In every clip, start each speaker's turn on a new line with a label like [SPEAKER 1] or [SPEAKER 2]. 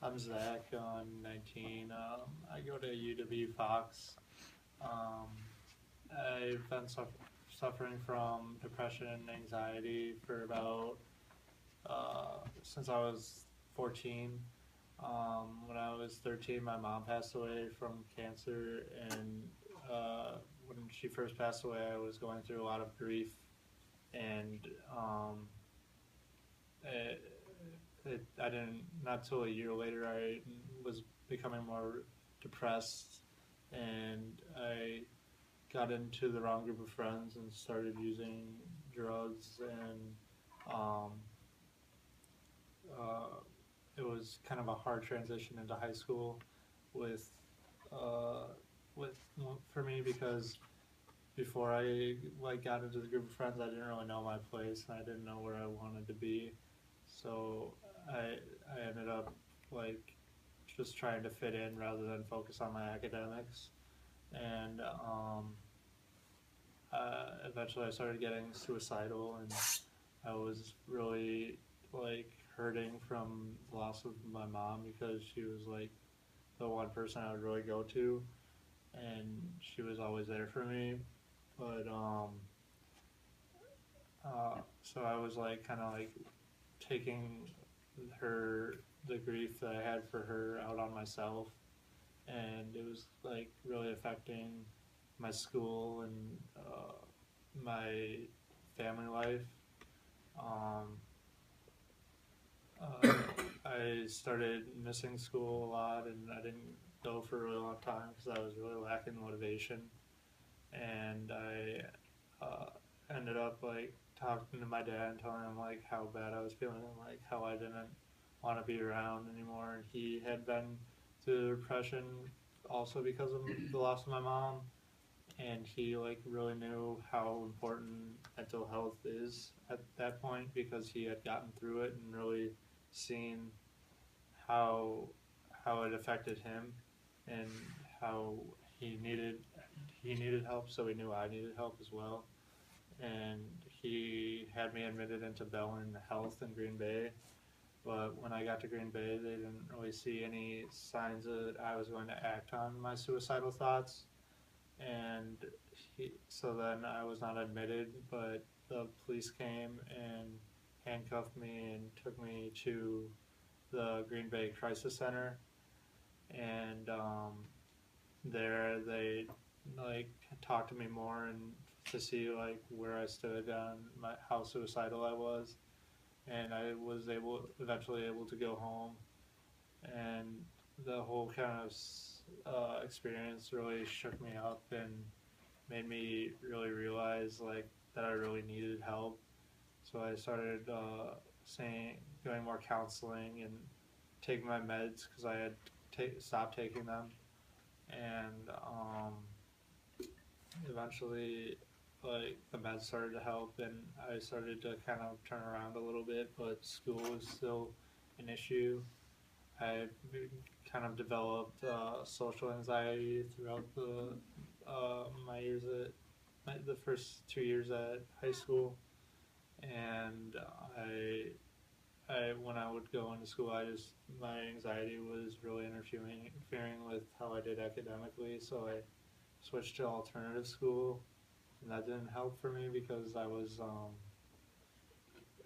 [SPEAKER 1] I'm Zach. I'm 19. I go to UW Fox. Um, I've been suffering from depression and anxiety for about since I was 14. When I was 13, my mom passed away from cancer, and when she first passed away, I was going through a lot of grief, and um, it, I didn't, not till a year later, I was becoming more depressed, and I got into the wrong group of friends and started using drugs, and um, uh, it was kind of a hard transition into high school with uh, with for me, because before I got into the group of friends, I didn't really know my place and I didn't know where I wanted to be. So I ended up like just trying to fit in rather than focus on my academics. And eventually I started getting suicidal, and I was really hurting from the loss of my mom, because she was like the one person I would really go to, and she was always there for me. But so I was like kind of like taking her the grief that I had for her out on myself, and it was like really affecting my school and my family life. Um, uh, I started missing school a lot, and I didn't go for a really long time because I was really lacking motivation. And I ended up like talking to my dad and telling him like how bad I was feeling and like how I didn't want to be around anymore. And he had been through depression also because of the loss of my mom, and he like really knew how important mental health is at that point, because he had gotten through it and really seen how how it affected him, and how he needed he needed help, so he knew I needed help as well. And he had me admitted into Bellin Health in Green Bay. But when I got to Green Bay, they didn't really see any signs that I was going to act on my suicidal thoughts. And so then I was not admitted, but the police came and handcuffed me and took me to the Green Bay Crisis Center. And there they like talked to me more, and to see like where I stood on how suicidal I was. And I was eventually able to go home, and the whole kind of experience really shook me up and made me really realize like that I really needed help. So I started saying going more counseling and taking my meds, because I had stopped taking them. And eventually like the meds started to help, and I started to kind of turn around a little bit, but school was still an issue. I kind of developed social anxiety throughout my years at the first 2 years at high school. And when I would go into school, my anxiety was really interfering with how I did academically. So I switched to alternative school, and that didn't help for me, because I was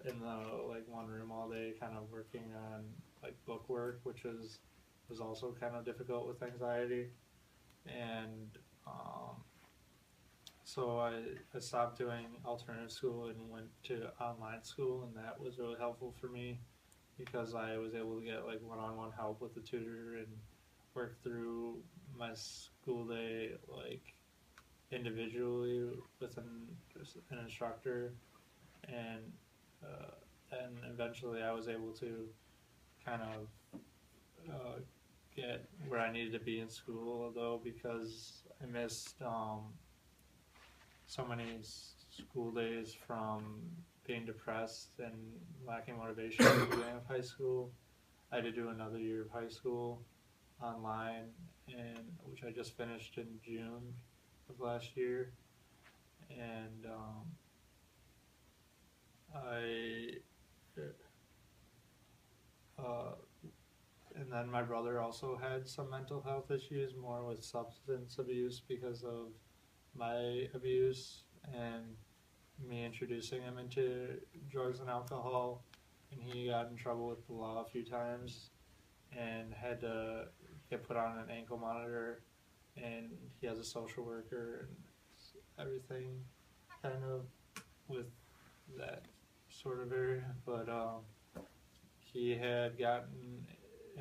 [SPEAKER 1] in the like one room all day, kind of working on like book work, which was also kind of difficult with anxiety. And so I stopped doing alternative school and went to online school, and that was really helpful for me, because I was able to get like one-on-one help with the tutor and work through my school day like individually with an instructor. And uh, and eventually I was able to kind of get where I needed to be in school, although because I missed so many school days from being depressed and lacking motivation at the beginning of high school. I had to do another year of high school online, and which I just finished in June of last year. And I uh, and then then my brother also had some mental health issues, more with substance abuse because of my abuse and me introducing him into drugs and alcohol. And he got in trouble with the law a few times and had to get put on an ankle monitor. And he has a social worker and everything kind of with that sort of area. But he had gotten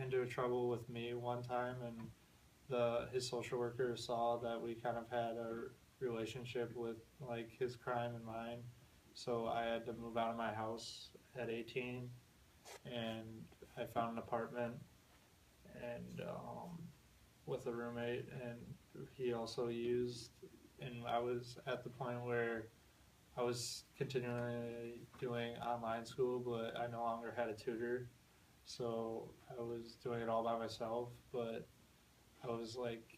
[SPEAKER 1] into trouble with me one time, and his social worker saw that we kind of had a relationship with like his crime and mine. So I had to move out of my house at 18, and I found an apartment and with a roommate, and he also used, and I was at the point where I was continually doing online school, but I no longer had a tutor, so I was doing it all by myself. But I was like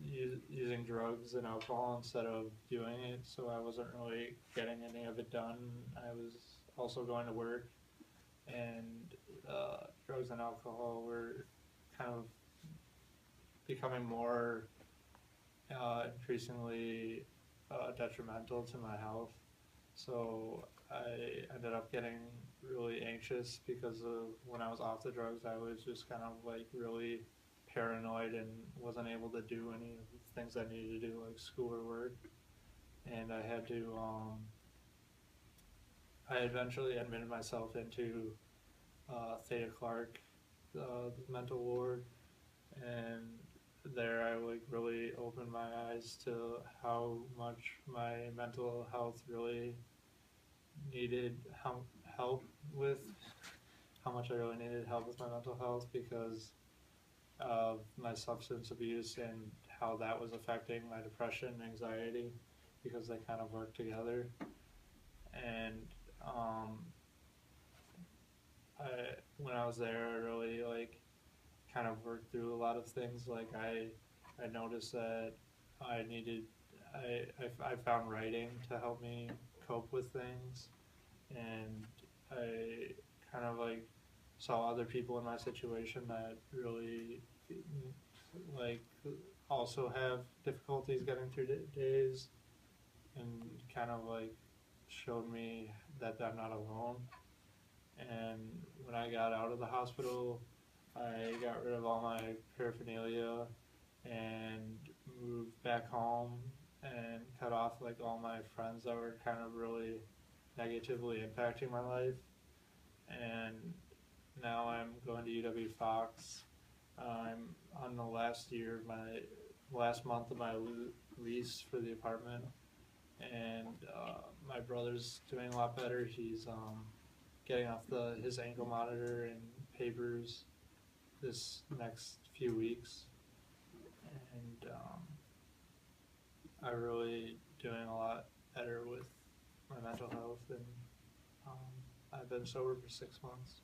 [SPEAKER 1] using drugs and alcohol instead of doing it, so I wasn't really getting any of it done. I was also going to work, and drugs and alcohol were kind of becoming more increasingly detrimental to my health. So I ended up getting really anxious because of when I was off the drugs, I was just kind of like really paranoid and wasn't able to do any of the things I needed to do, like school or work. And I had to, I eventually admitted myself into Theta Clark, the mental ward, and there I like really opened my eyes to how much my mental health really needed help with, how much I really needed help with my mental health because of my substance abuse and how that was affecting my depression and anxiety, because they kind of work together. And when I was there, I really like kind of worked through a lot of things. Like I noticed that I found writing to help me cope with things, and I kind of like saw other people in my situation that really like also have difficulties getting through days, and kind of like showed me that I'm not alone. And when I got out of the hospital, I got rid of all my paraphernalia and moved back home and cut off like all my friends that were kind of really negatively impacting my life. And now I'm going to UW-Fox. I'm on the last month of my lease for the apartment, and my brother's doing a lot better. He's getting off his ankle monitor and papers this next few weeks, and I'm really doing a lot better with my mental health, and I've been sober for 6 months.